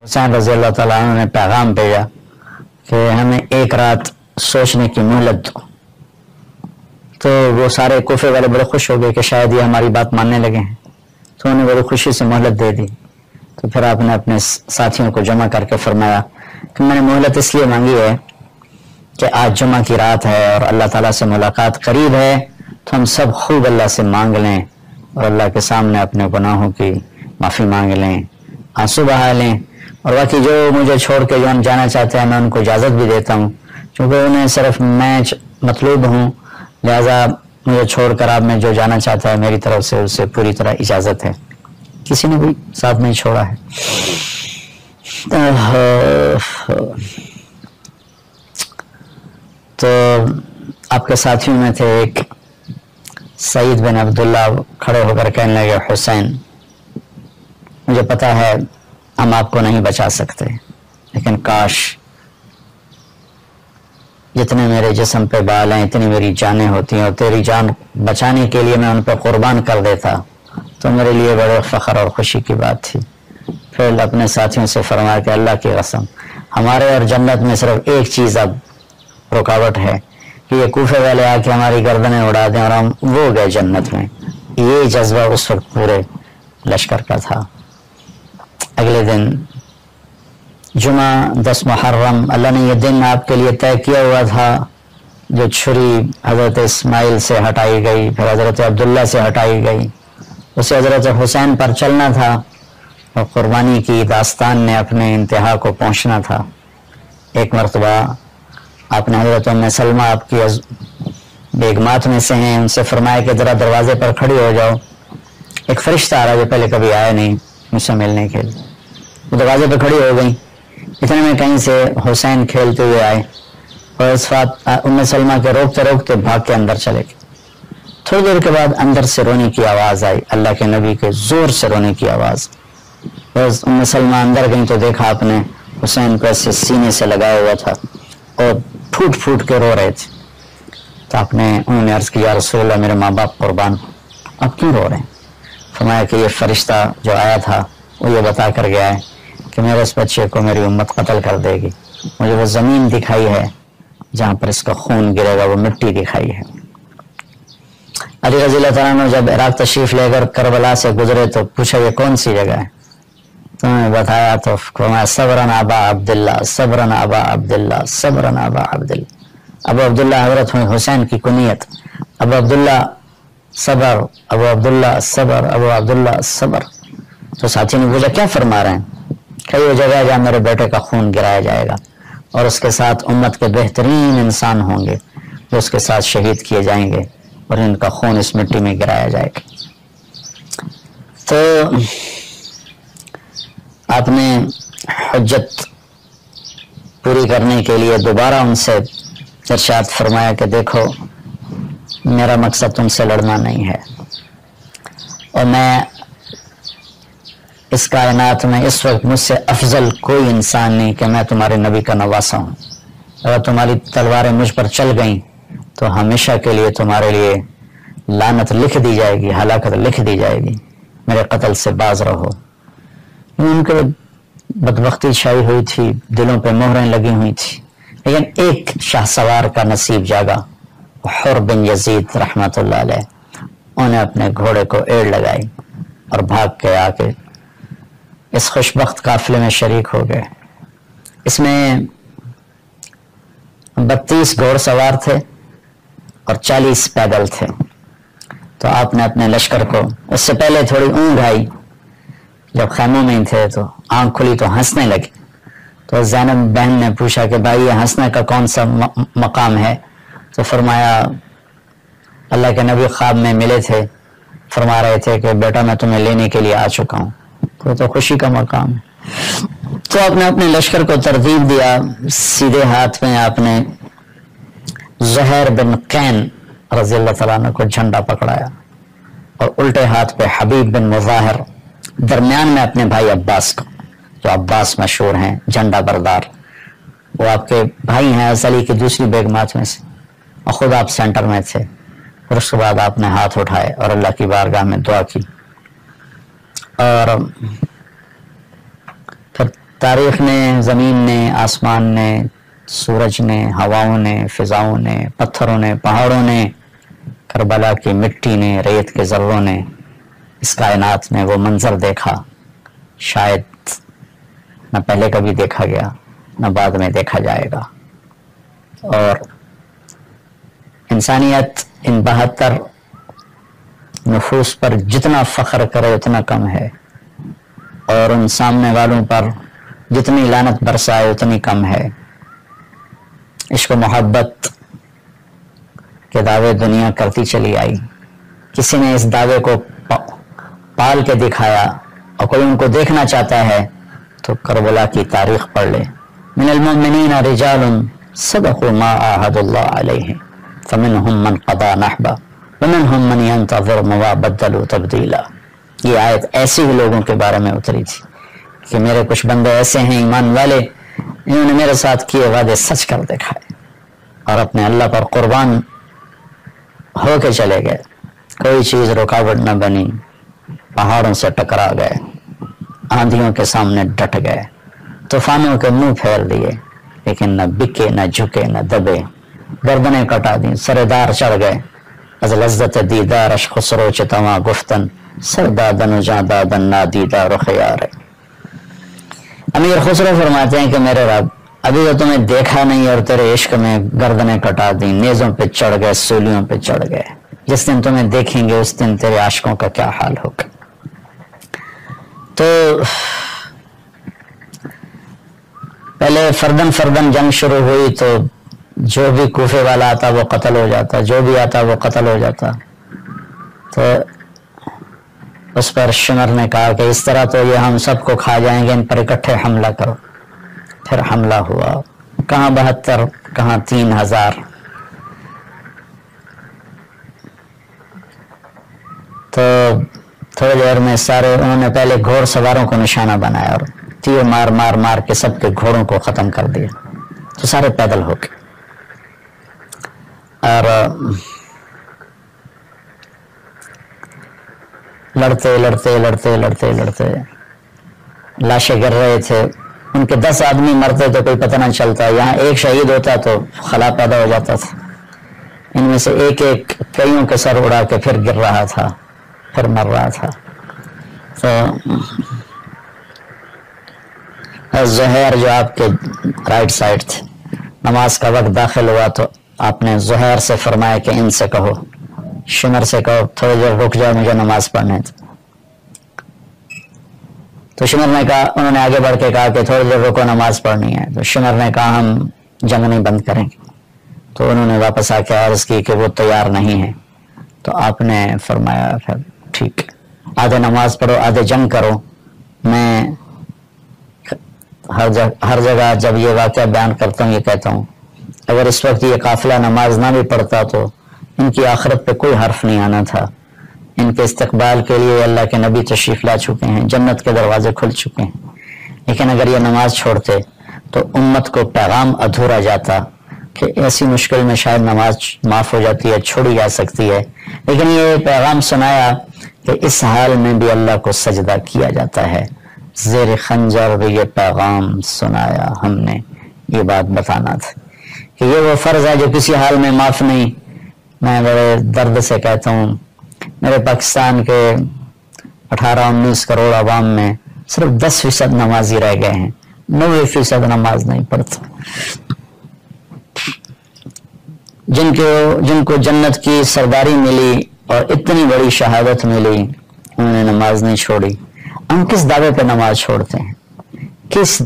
हुसैन रजी अल्लाह ताला अन्हु ने पैगाम भेजा कि हमें एक रात सोचने की मोहलत दो। तो वो सारे कोफे वाले बड़े खुश हो गए कि शायद ये हमारी बात मानने लगे हैं, तो उन्हें बड़ी खुशी से मोहलत दे दी। तो फिर आपने अपने साथियों को जमा करके फरमाया कि मैंने मोहलत इसलिए मांगी है कि आज जुमा की रात है और अल्लाह ताला से मुलाकात करीब है, तो हम सब खूब अल्लाह से मांग लें और अल्लाह के सामने अपने गुनाहों की माफ़ी मांग लें, आंसू बहा लें। और बाकी जो मुझे छोड़ के जो जाना चाहते हैं मैं उनको इजाज़त भी देता हूँ, क्योंकि उन्हें सिर्फ मैच मतलूब हूँ, लिहाजा मुझे छोड़कर आप में जो जाना चाहता है मेरी तरफ से उसे पूरी तरह इजाज़त है। किसी ने भी साथ नहीं छोड़ा है। तो आपके साथियों में थे एक सईद बिन अब्दुल्ला, खड़े होकर कहने लगे, हुसैन मुझे पता है हम आपको नहीं बचा सकते, लेकिन काश जितने मेरे जिस्म पे बाल हैं इतनी मेरी जानें होती और तेरी जान बचाने के लिए मैं उन पर कुर्बान कर देता तो मेरे लिए बड़े फ़ख्र और खुशी की बात थी। फिर अपने साथियों से फरमाया कि अल्लाह की कसम हमारे और जन्नत में सिर्फ एक चीज़ अब रुकावट है कि ये कूफे वाले आके हमारी गर्दनें उड़ा दें और हम वो गए जन्नत में। ये जज्बा उस वक्त पूरे लश्कर का था। अगले दिन जुमा 10 मुहर्रम, अल्लाह ने यह दिन आपके लिए तय किया हुआ था। जो छुरी हज़रत इस्माइल से हटाई गई, फिर हज़रत अब्दुल्ला से हटाई गई, उसे हज़रत हुसैन पर चलना था और कुर्बानी की दास्तान ने अपने इंतहा को पहुंचना था। एक मरतबा आपने हज़रत उम्मे सलमा आपकी बेगमात में से हैं, उनसे फरमाया कि ज़रा दरवाजे पर खड़ी हो जाओ, एक फरिश्ता आ रहा जो पहले कभी आया नहीं मुझसे मिलने के लिए। वो दरवाजे पर खड़ी हो गई, इतने में कहीं से हुसैन खेलते हुए आए और इस बात उम्मे सलमा के रोकते रोकते भाग के अंदर चले गए। थोड़ी देर के बाद अंदर से रोने की आवाज़ आई, अल्लाह के नबी के ज़ोर से रोने की आवाज़। बस उम्मे सलमा अंदर गई तो देखा आपने हुसैन को ऐसे सीने से लगाया हुआ था और फूट फूट के रो रहे थे। तो उन्होंने अर्ज़ किया, रसूल अल्लाह मेरे माँ बाप कुर्बान, अब क्यों रो रहे हैं? फरमाया कि ये फरिश्ता जो आया था वो ये बता कर गया है कि मेरे इस बच्चे को मेरी उम्मत कत्ल कर देगी। मुझे वो ज़मीन दिखाई है जहाँ पर इसका खून गिरेगा, वो मिट्टी दिखाई है। अली रज़ी अल्लाह तआला अन्हु जब इराक तशरीफ़ लेकर करबला से गुजरे तो पूछा ये कौन सी जगह है? तो उन्होंने बताया तो फरमाया सब्रन अबा अब्दुल्ला, सब्रन अबा अब्दुल्ला, सब्रन अबा अब्दुल्ला। अबू अब्दुल्ला हज़रत हुसैन की कुनियत, अबू अब्दुल्ला सबर, अबू अब्दुल्ला सबर, अबू अब्दुल्ला सबर। तो साथी ने पूछा क्या फरमा रहे हैं? कई वो जगह जहाँ मेरे बेटे का खून गिराया जाएगा और उसके साथ उम्मत के बेहतरीन इंसान होंगे जो उसके साथ शहीद किए जाएंगे और इनका खून इस मिट्टी में गिराया जाएगा। तो आपने हुज्जत पूरी करने के लिए दोबारा उनसे इरशाद फरमाया कि देखो मेरा मकसद तुमसे लड़ना नहीं है और मैं इस कायनात में इस वक्त मुझसे अफजल कोई इंसान नहीं कि मैं तुम्हारे नबी का नवासा हूँ। अगर तुम्हारी तलवारें मुझ पर चल गईं तो हमेशा के लिए तुम्हारे लिए लानत लिख दी जाएगी, हलाकत लिख दी जाएगी, मेरे कत्ल से बाज रहो। उनके बदबख्ती छाई हुई थी, दिलों पे मोहरें लगी हुई थी, लेकिन एक शाहसवार का नसीब जागा, हुर बिन यजीद रहमतुल्लाह अलैह। उन्हें अपने घोड़े को एड़ लगाई और भाग के आके इस खुशबख्त काफिले में शरीक हो गए। इसमें 32 घोड़सवार थे और 40 पैदल थे। तो आपने अपने लश्कर को, उससे पहले थोड़ी ऊँघ आई, जब खैमों में थे तो आंख खुली तो हंसने लगे। तो ज़ैनब बहन ने पूछा कि भाई ये हंसने का कौन सा मकाम है? तो फरमाया अल्लाह के नबी ख्वाब में मिले थे, फरमा रहे थे कि बेटा मैं तुम्हें लेने के लिए आ चुका हूँ, तो खुशी का मकाम है। तो आपने अपने लश्कर को तरतीब दिया। सीधे हाथ में आपने ज़ुहैर बिन कैन रज़ी अल्लाह तआला अन्हु को झंडा पकड़ाया और उल्टे हाथ पे हबीब बिन मुज़ाहिर, दरमियान में अपने भाई अब्बास को, जो अब्बास मशहूर हैं झंडा बरदार, वो आपके भाई हैं अली की दूसरी बेगमात में से, और ख़ुद आप सेंटर में थे। फिर उसके बाद आपने हाथ उठाए और अल्लाह की बारगाह में दुआ की और फिर تاریخ نے، زمین نے، آسمان نے، سورج نے، ہواؤں نے، فضاؤں نے، پتھروں نے، پہاڑوں نے، کربلا کی مٹی نے، ریت کے ذروں نے، اس کائنات میں وہ منظر دیکھا شاید نہ پہلے کبھی دیکھا گیا نہ بعد میں دیکھا جائے گا. اور انسانیت ان 72 نفوس پر جتنا فخر کرے اتنا کم ہے، اور ان سامنے والوں پر جتنی لعنت برسائے اتنی کم ہے. عشق و محبت کے دعوے دنیا کرتی چلی آئی. کسی نے اس دعوے کو پال کے دکھایا اور کوئی ان کو دیکھنا چاہتا ہے تو کربلا کی تاریخ پڑھ لے. من المؤمنین رجال صدقوا ما عاهدوا الله علیہ فمنهم من قضى نحبه ومنهم من ينتظر ما بدلوا تبدیلا. یہ آیت ایسے ہی لوگوں کے بارے میں اتری تھی کہ میرے کچھ بندے ایسے ہیں ایمان والے، انہوں نے میرے ساتھ کیے وعدے سچ کر دکھائے اور اپنے اللہ پر قربان ہو کے چلے گئے. کوئی چیز رکاوٹ نہ بنی، پہاڑوں سے ٹکرا گئے، آندھیوں کے سامنے ڈٹ گئے، طوفانوں کے منہ پھیر دیے، لیکن نہ بکے نہ جھکے نہ دبے، گردنیں کٹا دیں، سردار چڑھ گئے. از لذت دیدارش خسرو چتواں گفتن سردادن و جاندادن نادیدہ رخیار. امیر خسرو فرماتے ہیں کہ میرے رب ابھی تو تمہیں دیکھا نہیں اور تیرے عشق میں گردنیں کٹا دیں، نیزوں پہ چڑھ گئے، سولیوں پہ چڑھ گئے. جس دن تمہیں دیکھیں گے اس دن تیرے عاشقوں کا کیا حال ہوگا. تو پہلے فردن فردن جنگ شروع ہوئی تو جو بھی کوفے والا آتا وہ قتل ہو جاتا، جو بھی آتا وہ قتل ہو جاتا. تو اس پر شمر نے کہا کہ اس طرح تو یہ ہم سب کو کھا جائیں گے، ان پر اکٹھے حملہ کرو. پھر حملہ ہوا، کہاں 72 کہاں 3000. تو تھوڑی دیر میں سارے انہوں نے پہلے گھوڑ سواروں کو نشانہ بنایا اور تیر مار مار مار کے سب کے گھوڑوں کو ختم کر دیا. تو سارے پیدل ہو گئے اور لڑتے لڑتے لڑتے لڑتے لڑتے لاشیں گر رہے تھے. ان کے 10 آدمی مرتے تو کوئی پتہ نہ چلتا، یہاں ایک شہید ہوتا تو خلا پیدا ہو جاتا تھا. ان میں سے ایک ایک کئیوں کے سر اڑا کے پھر گر رہا تھا، پھر مر رہا تھا. تو زہیر جو آپ کے رائٹ سائڈ تھے، نماز کا وقت داخل ہوا تو آپ نے زہیر سے فرمایا کہ ان سے کہو، شمر سے کہو تھوڑی دیر رک جاؤ مجھے نماز پڑھنے. تو شمر نے کہا، انہوں نے آگے بڑھ کے کہا کہ تھوڑی دیر رکو نماز پڑھنی ہے. تو شمر نے کہا ہم جنگ نہیں بند کریں گے. تو انہوں نے واپس آ کے عرض کی کہ وہ تیار نہیں ہے. تو آپ نے فرمایا پھر ٹھیک، آدھے نماز پڑھو آدھے جنگ کرو. میں ہر جگہ جب یہ واقعہ بیان کرتا ہوں یہ کہتا ہوں اگر اس وقت یہ قافلہ نماز نہ بھی پڑھتا تو ان کی آخرت پہ کوئی حرف نہیں آنا تھا. ان کے استقبال کے لیے اللہ کے نبی تشریف لا چکے ہیں، جنت کے دروازے کھل چکے ہیں. لیکن اگر یہ نماز چھوڑتے تو امت کو پیغام ادھورا جاتا کہ ایسی مشکل میں شاید نماز معاف ہو جاتی ہے، چھوڑی جا سکتی ہے. لیکن یہ پیغام سنایا کہ اس حال میں بھی اللہ کو سجدہ کیا جاتا ہے. زیر خنجر بھی یہ پیغام سنایا ہم نے. یہ بات بتانا تھا کہ یہ وہ فرض ہے جو کسی حال میں معاف نہیں. میں بڑے درد سے کہتا ہوں میرے پاکستان کے 18-19 کروڑ عوام میں صرف 10% نمازی رہ گئے ہیں، 90% نماز نہیں پڑھتا. جن کو جنت کی سرداری ملی اور اتنی بڑی شہادت ملی انہوں نے نماز نہیں چھوڑی. ہم کس دعوے پہ نماز چھوڑتے ہیں؟ کس